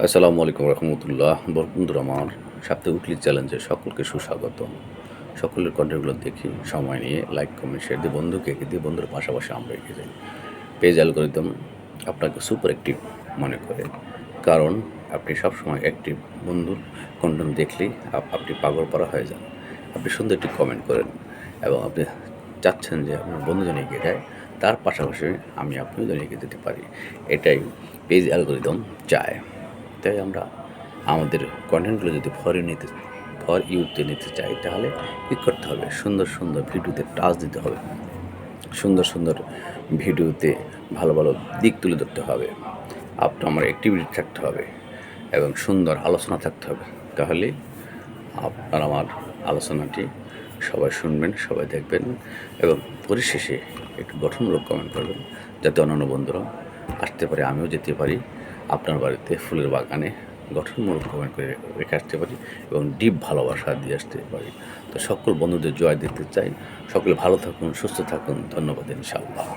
আসসালামু আলাইকুম রহমতুল্লাহ। বন্ধুরা, আমার সাপ্তাহিক উইকলি চ্যালেঞ্জে সকলকে সুস্বাগত। সকলের কন্টেন্টগুলো দেখি, সময় নিয়ে লাইক, কমেন্ট, শেয়ার দিয়ে বন্ধুকে এগিয়ে দিয়ে বন্ধুর পাশাপাশি আমরা এগিয়ে যাই। পেজ অ্যালগরিদম আপনাকে সুপার অ্যাক্টিভ মনে করে, কারণ আপনি সবসময় অ্যাক্টিভ। বন্ধুর কন্টেন্ট দেখলেই আপনি পাগল পারা হয়ে যান। আপনি সুন্দর একটি কমেন্ট করেন এবং আপনি চাচ্ছেন যে আপনার বন্ধু যেন এগিয়ে যায়, তার পাশাপাশি আপনিও যেন এগিয়ে যেতে পারি। এটাই পেজ অ্যালগরিদম চায়। তাই আমরা আমাদের কন্টেন্টগুলো যদি ফর ইউতে নিতে চাই, তাহলে কী করতে হবে? সুন্দর সুন্দর ভিডিওতে টাচ দিতে হবে, সুন্দর সুন্দর ভিডিওতে ভালো ভালো দিক তুলে ধরতে হবে, আমার অ্যাক্টিভিটি থাকতে হবে এবং সুন্দর আলোচনা থাকতে হবে। তাহলে আপনার আমার আলোচনাটি সবাই শুনবেন, সবাই দেখবেন এবং পরিশেষে একটু গঠনমূলক কমেন্ট করবেন, যাতে অন্যান্য বন্ধুরা আসতে পারে, আমিও যেতে পারি আপনার বাড়িতে ফুলের বাগানে। গঠনমূলক কমেন্ট করে রেখে আসতে পারি এবং ডিপ ভালোবাসা দিয়ে আসতে পারি। তো সকল বন্ধুদের জয় দিতে চাই। সকলে ভালো থাকুন, সুস্থ থাকুন। ধন্যবাদ, ইনশাআল্লাহ।